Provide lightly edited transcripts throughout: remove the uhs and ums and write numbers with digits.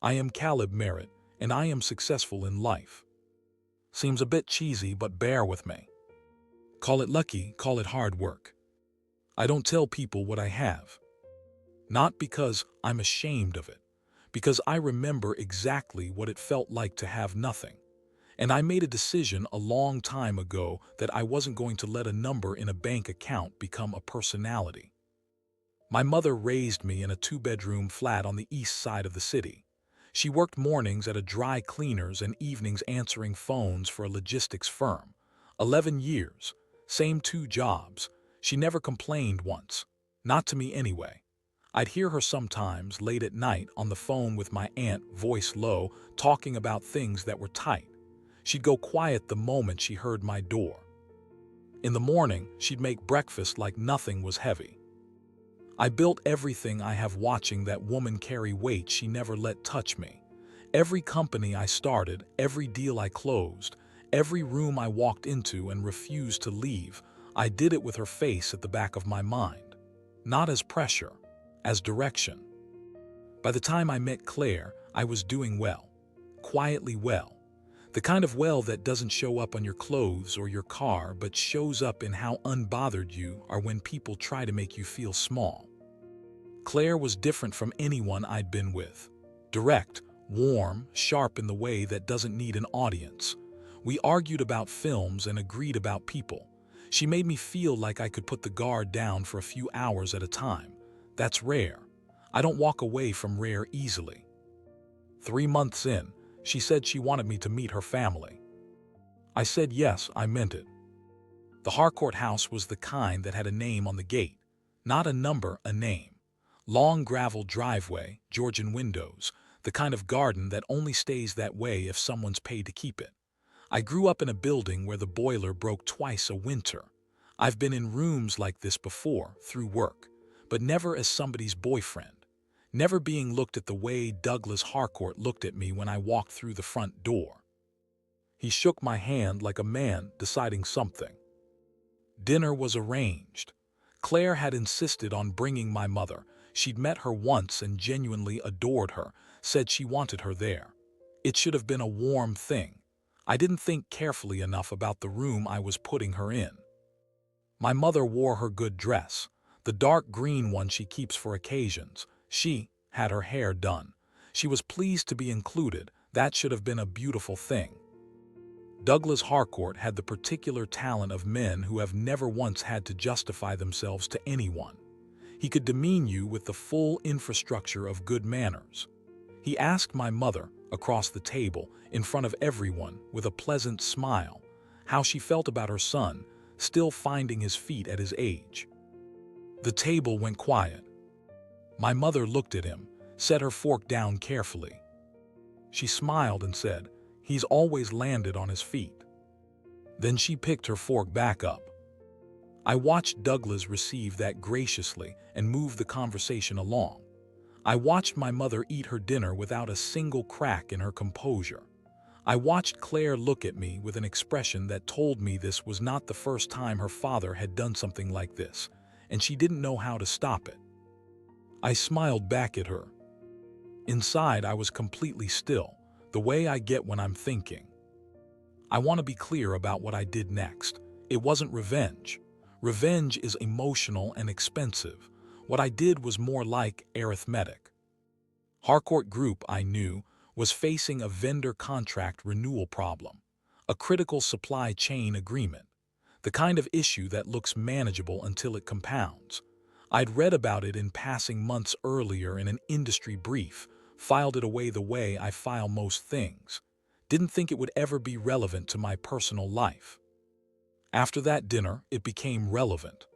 I am Caleb Merritt, and I am successful in life. Seems a bit cheesy, but bear with me. Call it lucky, call it hard work. I don't tell people what I have. Not because I'm ashamed of it, because I remember exactly what it felt like to have nothing. And I made a decision a long time ago that I wasn't going to let a number in a bank account become a personality. My mother raised me in a two-bedroom flat on the east side of the city. She worked mornings at a dry cleaners and evenings answering phones for a logistics firm. 11 years, same two jobs. She never complained once. Not to me anyway. I'd hear her sometimes late at night on the phone with my aunt, voice low, talking about things that were tight. She'd go quiet the moment she heard my door. In the morning, she'd make breakfast like nothing was heavy. I built everything I have watching that woman carry weight she never let touch me. Every company I started, every deal I closed, every room I walked into and refused to leave, I did it with her face at the back of my mind. Not as pressure, as direction. By the time I met Claire, I was doing well. Quietly well. The kind of well that doesn't show up on your clothes or your car, but shows up in how unbothered you are when people try to make you feel small. Claire was different from anyone I'd been with. Direct, warm, sharp in the way that doesn't need an audience. We argued about films and agreed about people. She made me feel like I could put the guard down for a few hours at a time. That's rare. I don't walk away from rare easily. 3 months in, she said she wanted me to meet her family. I said yes, I meant it. The Harcourt house was the kind that had a name on the gate. Not a number, a name. Long gravel driveway, Georgian windows, the kind of garden that only stays that way if someone's paid to keep it. I grew up in a building where the boiler broke twice a winter. I've been in rooms like this before, through work, but never as somebody's boyfriend. Never being looked at the way Douglas Harcourt looked at me when I walked through the front door. He shook my hand like a man deciding something. Dinner was arranged. Claire had insisted on bringing my mother. She'd met her once and genuinely adored her, said she wanted her there. It should have been a warm thing. I didn't think carefully enough about the room I was putting her in. My mother wore her good dress, the dark green one she keeps for occasions. She had her hair done. She was pleased to be included. That should have been a beautiful thing. Douglas Harcourt had the particular talent of men who have never once had to justify themselves to anyone. He could demean you with the full infrastructure of good manners. He asked my mother, across the table, in front of everyone, with a pleasant smile, how she felt about her son, still finding his feet at his age. The table went quiet. My mother looked at him, set her fork down carefully. She smiled and said, "He's always landed on his feet." Then she picked her fork back up. I watched Douglas receive that graciously and move the conversation along. I watched my mother eat her dinner without a single crack in her composure. I watched Claire look at me with an expression that told me this was not the first time her father had done something like this, and she didn't know how to stop it. I smiled back at her. Inside, I was completely still, the way I get when I'm thinking. I want to be clear about what I did next. It wasn't revenge. Revenge is emotional and expensive. What I did was more like arithmetic. Harcourt Group, I knew, was facing a vendor contract renewal problem, a critical supply chain agreement, the kind of issue that looks manageable until it compounds. I'd read about it in passing months earlier in an industry brief, filed it away the way I file most things. Didn't think it would ever be relevant to my personal life. After that dinner, it became relevant.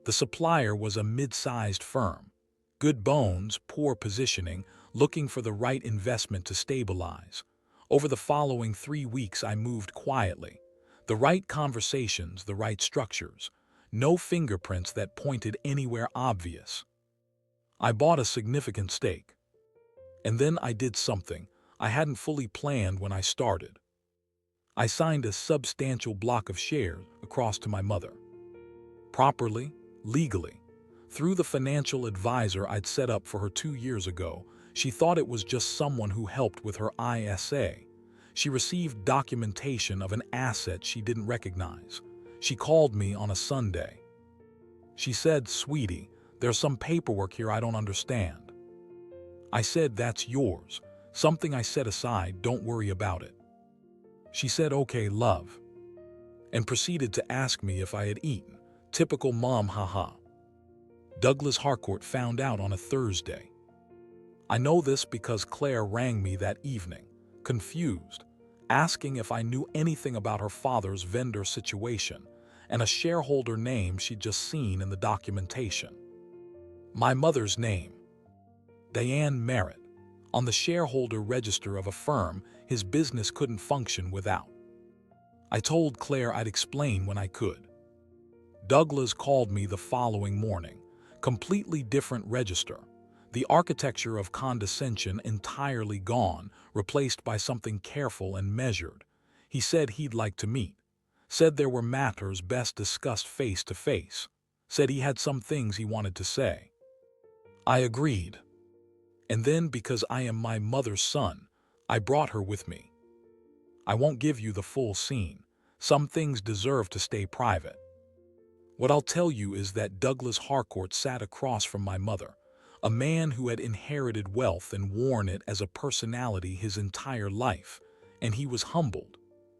The supplier was a mid-sized firm. Good bones, poor positioning, looking for the right investment to stabilize. Over the following 3 weeks, I moved quietly. The right conversations, the right structures. No fingerprints that pointed anywhere obvious. I bought a significant stake. And then I did something I hadn't fully planned when I started. I signed a substantial block of shares across to my mother. Properly, legally. Through the financial advisor I'd set up for her 2 years ago, She thought it was just someone who helped with her ISA. She received documentation of an asset she didn't recognize. She called me on a Sunday. She said, "Sweetie, there's some paperwork here I don't understand." I said, "That's yours. Something I set aside, don't worry about it." She said, "Okay, love," and proceeded to ask me if I had eaten. Typical mom, haha. Douglas Harcourt found out on a Thursday. I know this because Claire rang me that evening, confused, asking if I knew anything about her father's vendor situation and a shareholder name she'd just seen in the documentation. My mother's name, Diane Merritt, on the shareholder register of a firm his business couldn't function without. I told Claire I'd explain when I could. Douglas called me the following morning, completely different register, the architecture of condescension entirely gone, replaced by something careful and measured. He said he'd like to meet, said there were matters best discussed face to face, said he had some things he wanted to say. I agreed. And then, because I am my mother's son, I brought her with me. I won't give you the full scene. Some things deserve to stay private. What I'll tell you is that Douglas Harcourt sat across from my mother, a man who had inherited wealth and worn it as a personality his entire life, and he was humbled,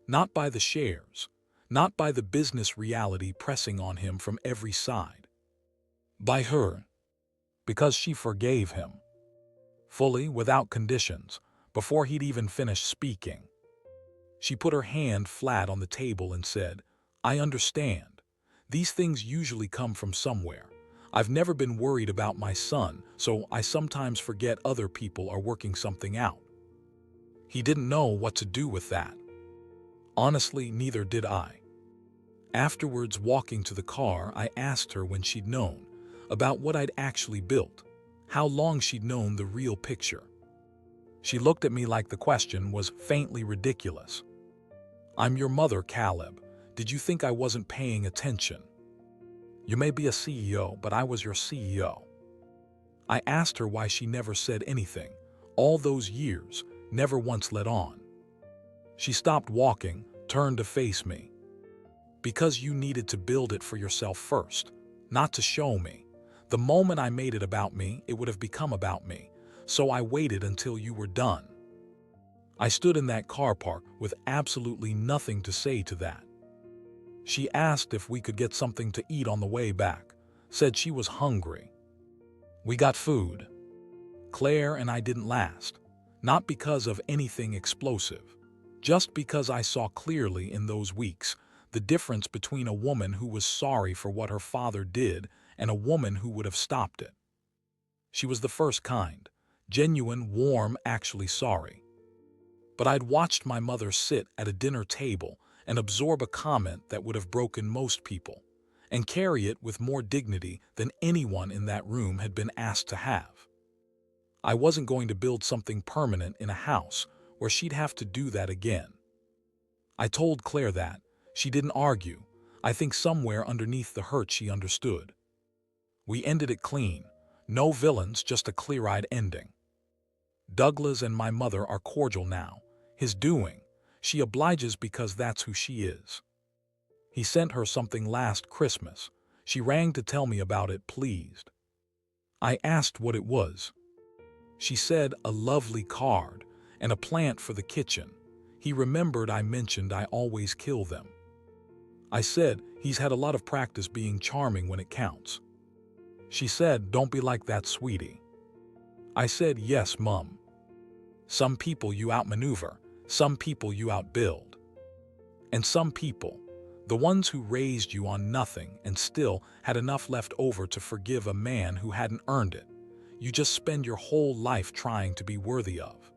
not by the shares, not by the business reality pressing on him from every side. By her, because she forgave him, fully, without conditions, before he'd even finished speaking. She put her hand flat on the table and said, "I understand. These things usually come from somewhere. I've never been worried about my son, so I sometimes forget other people are working something out." He didn't know what to do with that. Honestly, neither did I. Afterwards, walking to the car, I asked her when she'd known, about what I'd actually built, how long she'd known the real picture. She looked at me like the question was faintly ridiculous. "I'm your mother, Caleb. Did you think I wasn't paying attention? You may be a CEO, but I was your CEO." I asked her why she never said anything, all those years, never once let on. She stopped walking, turned to face me. "Because you needed to build it for yourself first, not to show me. The moment I made it about me, it would have become about me, so I waited until you were done." I stood in that car park with absolutely nothing to say to that. She asked if we could get something to eat on the way back, said she was hungry. We got food. Claire and I didn't last, not because of anything explosive, just because I saw clearly in those weeks the difference between a woman who was sorry for what her father did and a woman who would have stopped it. She was the first kind, genuine, warm, actually sorry. But I'd watched my mother sit at a dinner table and absorb a comment that would have broken most people, and carry it with more dignity than anyone in that room had been asked to have. I wasn't going to build something permanent in a house where she'd have to do that again. I told Claire that. She didn't argue. I think somewhere underneath the hurt she understood. We ended it clean. No villains, just a clear-eyed ending. Douglas and my mother are cordial now. His doing. She obliges because that's who she is. He sent her something last Christmas. She rang to tell me about it, pleased. I asked what it was. She said a lovely card and a plant for the kitchen. He remembered I mentioned I always kill them. I said he's had a lot of practice being charming when it counts. She said, "Don't be like that, sweetie." I said, "Yes, Mum. Some people you outmaneuver, some people you outbuild. And some people, the ones who raised you on nothing and still had enough left over to forgive a man who hadn't earned it, you just spend your whole life trying to be worthy of."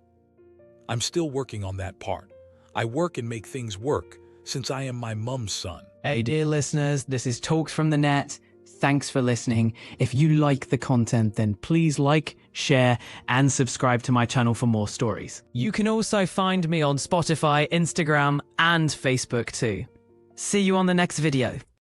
I'm still working on that part. I work and make things work, since I am my mum's son. Hey dear listeners, this is Talks from the Net. Thanks for listening. If you like the content, then please like, share, and subscribe to my channel for more stories. You can also find me on Spotify, Instagram, and Facebook too. See you on the next video.